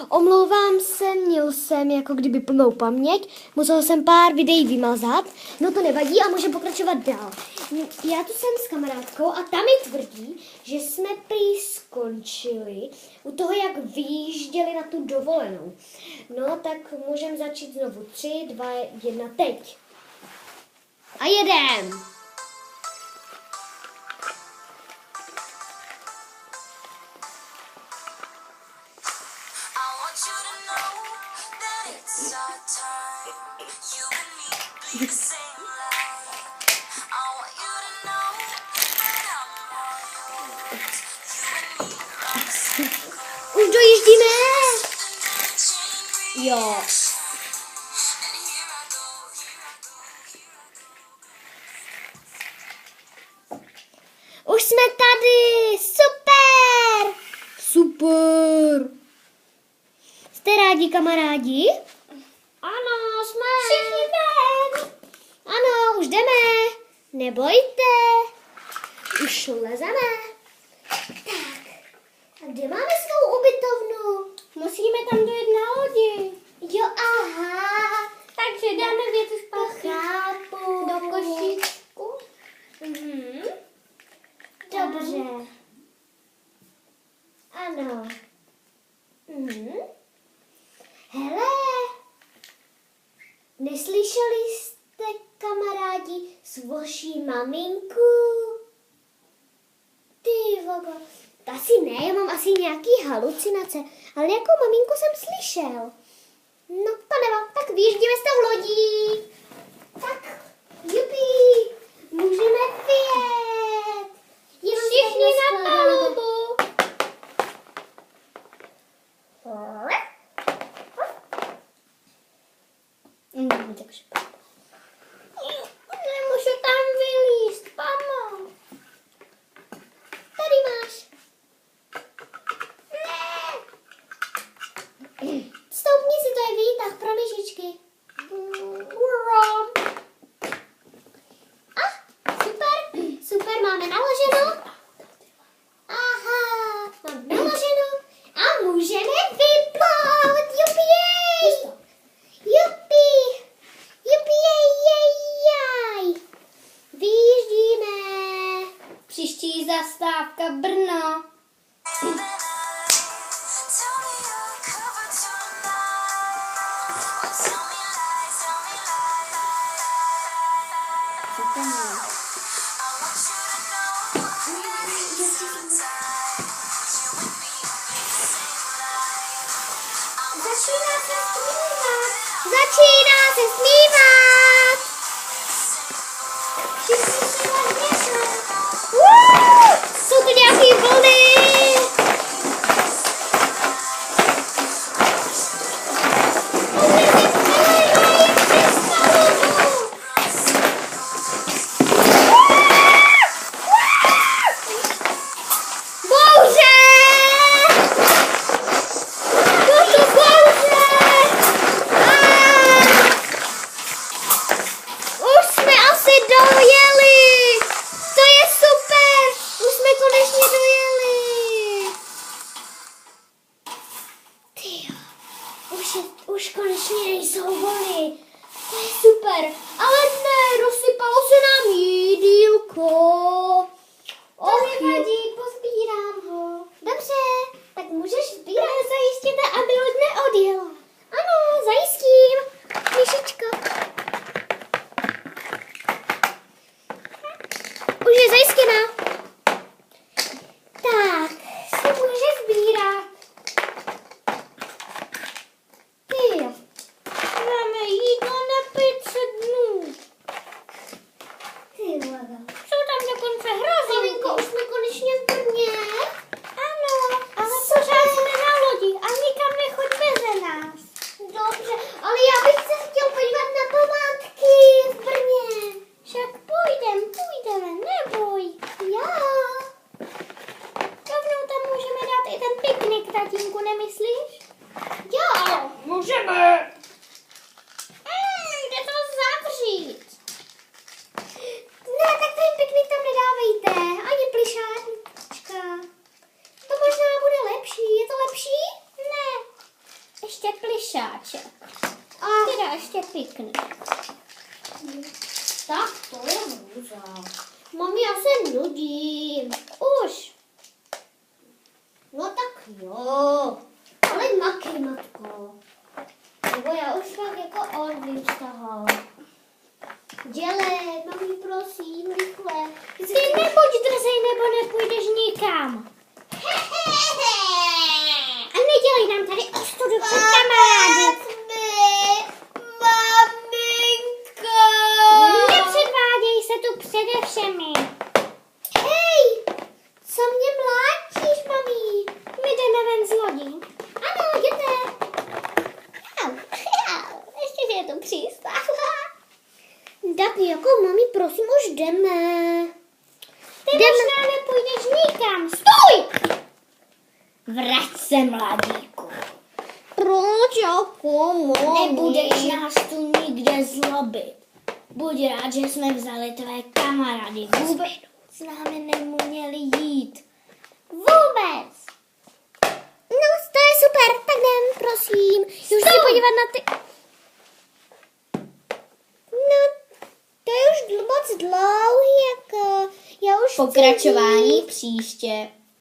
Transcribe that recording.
omlouvám se, měl jsem jako kdyby plnou paměť, musel jsem pár videí vymazat, no to nevadí a můžeme pokračovat dál. Já tu jsem s kamarádkou a ta mi tvrdí, že jsme prý skončili u toho, jak vyjížděli na tu dovolenou. No tak můžeme začít znovu. 3, 2, 1, teď. A jedem! Už dojíždíme! Jo. Už jsme tady! Super! Super! Jste rádi, kamarádi? Ano, jsme. Všichni ven. Ano, už jdeme. Nebojte. Už lezeme. Tak. A kde máme svou ubytovnu? Musíme tam dojet na lodi. Jo, aha. Takže dáme věci zpátky do košíčku. Mhm. Dobře. Ano. Mhm. Hele, neslyšeli jste, kamarádi, svoší maminku? Ty vogo, to asi ne, já mám asi nějaký halucinace, ale nějakou maminku jsem slyšel. No, to nevím, tak vyjíždíme s tou lodí. Tak, jupi, můžeme vyjet. Všichni na palubu. Nemůžu tam vylízt, pomoc. Tady máš. Ne. Stoupni si, to je výtah pro lyžičky. Super, super, máme naloženo. Aha, mám naloženo a můžeme vyplout, jupi. Jupi! Jupi, jej. Vyjíždíme. Příští zastávka Brno. Začíná se smívat. Všichni se rozměřme. Jsou tu nějaký vlny. Už konečně nejsou vlny. To je super. Ale ne, rozsypalo se nám jídílko. To nevadí, pozbírám ho. Dobře, tak můžeš sbírat. Zajistěte, aby loď neodjela. Ano, zajistím. Myšičko. Už je zajistěná. Tak, se může sbírat. Máme jídlo na 500 dnů. Jsou tam dokonce hrozí. Maminko, už jsme konečně v Brně. Ano, ale pořád jsme na lodi a nikam nechoď beze nás. Dobře, ale já bych se chtěl podívat na památky v Brně. Však půjdeme, neboj. Já. Rovnou tam můžeme dát i ten piknik, tatínku, nemyslíš? Jo. Můžeme. Jde to zavřít. Ne, tak ten piknik tam nedávejte. Ani plišáčka. To možná bude lepší. Je to lepší? Ne. plišáček. A Teda ještě piknik. tak to je hrůza. Mami, já se nudím. Už. No tak jo. Ale makej, matko. Nebo já už fakt jako odvím z toho. Dělej, mami, prosím, rychle. Ty nebuď drzej, nebo nepůjdeš nikam. A nedělej nám tady ostudu před kamarády. Maminko! Nepředváděj se tu přede všemi. Hej, co mě mlátíš, mami? My jdeme ven z lodi. Ano, jděte. Ještě, že je to přístav. Tak jako, mami, prosím, už jdeme. Ty možná nepůjdeš nikam. Stůj! Vrať se, mladíku. Proč jako, mami? Nebudeš nás tu nikde zlobit. Buď rád, že jsme vzali tvé kamarády. Vůbec s námi neměli jít. Vůbec. No, to je super, tak jdem, prosím. Už se podívat na ty... No, to je už moc dlouhý, jako... Já už Pokračování příště.